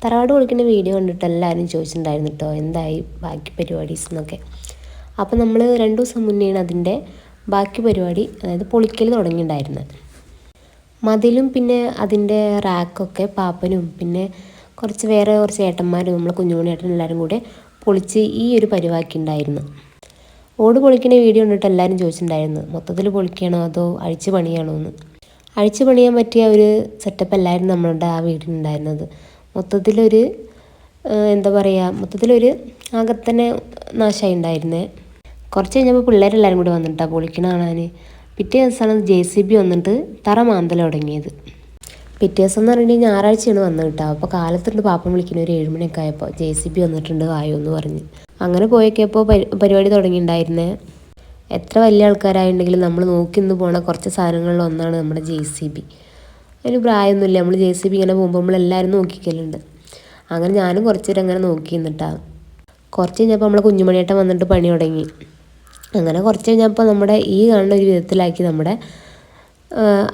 തറവാട് പൊളിക്കുന്ന വീഡിയോ കണ്ടിട്ട് എല്ലാവരും ചോദിച്ചിട്ടുണ്ടായിരുന്നു കേട്ടോ എന്തായി ബാക്കി പരിപാടീസ് എന്നൊക്കെ. അപ്പോൾ നമ്മൾ 2 ദിവസം മുന്നെയാണ് അതിൻ്റെ ബാക്കി പരിപാടി, അതായത് പൊളിക്കൽ തുടങ്ങിയിട്ടുണ്ടായിരുന്നത്. മതിലും പിന്നെ അതിൻ്റെ റാക്കൊക്കെ പാപ്പനും പിന്നെ വേറെ കുറച്ച് ഏട്ടന്മാരും നമ്മളെ കുഞ്ഞുമണിയേട്ടനും എല്ലാവരും കൂടെ പൊളിച്ച് ഈ ഒരു പരിവാക്കിയിട്ടുണ്ടായിരുന്നു. ഓട് പൊളിക്കുന്ന വീഡിയോ കണ്ടിട്ട് എല്ലാവരും ചോദിച്ചിട്ടുണ്ടായിരുന്നു മൊത്തത്തിൽ പൊളിക്കണോ അതോ അഴിച്ച് പണിയാണോ എന്ന്. അഴിച്ച് പണിയാൻ പറ്റിയ ഒരു സെറ്റപ്പ് എല്ലാവരും നമ്മളുടെ ആ വീടിനുണ്ടായിരുന്നത്. മൊത്തത്തിലൊരു എന്താ പറയുക, മൊത്തത്തിലൊരു ആകത്തന്നെ നാശമായി ഉണ്ടായിരുന്നേ. കുറച്ച് കഴിഞ്ഞപ്പോൾ പിള്ളേരെല്ലാവരും കൂടി വന്നിട്ടാണ് പൊളിക്കണ കാണാൻ. പിറ്റേ ദിവസമാണ് JCB വന്നിട്ട് തറ മാന്തൽ തുടങ്ങിയത്. പിറ്റേ ദിവസം എന്ന് പറഞ്ഞിട്ടുണ്ടെങ്കിൽ ഞായറാഴ്ചയാണ് വന്നത് കേട്ടോ. അപ്പോൾ കാലത്തുണ്ട് പാപ്പം വിളിക്കുന്ന ഒരു 7 മണിയൊക്കെ ആയപ്പോൾ JCB വന്നിട്ടുണ്ട് വായോ എന്ന് പറഞ്ഞ്. അങ്ങനെ പോയൊക്കെയപ്പോൾ പരിപാടി തുടങ്ങിയിട്ടുണ്ടായിരുന്നേ. എത്ര വലിയ ആൾക്കാരായിട്ടുണ്ടെങ്കിലും നമ്മൾ നോക്കി നിന്ന് പോണ കുറച്ച് സാധനങ്ങളിൽ ഒന്നാണ് നമ്മുടെ JCB. അതിന് പ്രായമൊന്നുമില്ല, നമ്മൾ JCB ഇങ്ങനെ പോകുമ്പോൾ നമ്മളെല്ലാവരും നോക്കിക്കലുണ്ട്. അങ്ങനെ ഞാനും കുറച്ച് നേരം അങ്ങനെ നോക്കി നിന്നിട്ടാണ്. കുറച്ച് കഴിഞ്ഞപ്പോൾ നമ്മളെ കുഞ്ഞുമണിയേട്ടൻ വന്നിട്ട് പണി തുടങ്ങി. അങ്ങനെ കുറച്ച് കഴിഞ്ഞപ്പോൾ നമ്മുടെ ഈ കാണുന്ന ഒരു വിധത്തിലാക്കി നമ്മുടെ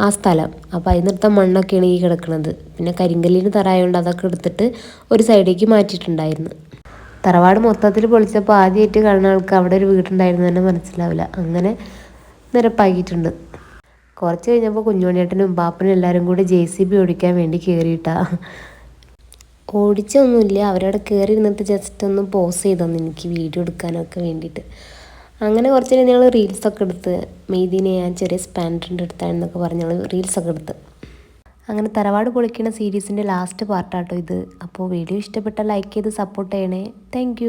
ആ സ്ഥലം. അപ്പോൾ അതിനടുത്ത മണ്ണൊക്കെയാണ് ഈ കിടക്കുന്നത്. പിന്നെ കരിങ്കല്ലിന് തറയായതുകൊണ്ട് അതൊക്കെ എടുത്തിട്ട് ഒരു സൈഡിലേക്ക് മാറ്റിയിട്ടുണ്ടായിരുന്നു. തറവാട് മൊത്തത്തിൽ പൊളിച്ചപ്പോൾ ആദ്യമായിട്ട് കാണുന്ന ആൾക്ക് അവിടെ ഒരു വീടുണ്ടായിരുന്നു തന്നെ മനസ്സിലാവില്ല, അങ്ങനെ നിരപ്പാക്കിയിട്ടുണ്ട്. കുറച്ച് കഴിഞ്ഞപ്പോൾ കുഞ്ഞുമണിയേട്ടനും പാപ്പനും എല്ലാവരും കൂടി JCB ഓടിക്കാൻ വേണ്ടി കയറിയിട്ടാ. ഓടിച്ചൊന്നുമില്ല, അവരവിടെ കയറി ഇരുന്നിട്ട് ജസ്റ്റ് ഒന്ന് പോസ് ചെയ്തോന്നു എനിക്ക് വീഡിയോ എടുക്കാനൊക്കെ വേണ്ടിയിട്ട്. അങ്ങനെ കുറച്ച് നേരം ഞങ്ങൾ റീൽസൊക്കെ എടുത്ത്, മെയ്തീനെ ഞാൻ ചെറിയ സ്പാൻഡറിൻ്റെ എടുത്താണെന്നൊക്കെ പറഞ്ഞ് ഞങ്ങൾ റീൽസൊക്കെ എടുത്ത്. അങ്ങനെ തറവാട് പൊളിക്കുന്ന സീരീസിൻ്റെ ലാസ്റ്റ് പാർട്ടാട്ടോ ഇത്. അപ്പോൾ വീഡിയോ ഇഷ്ടപ്പെട്ടാൽ ലൈക്ക് ചെയ്ത് സപ്പോർട്ട് ചെയ്യണേ. താങ്ക്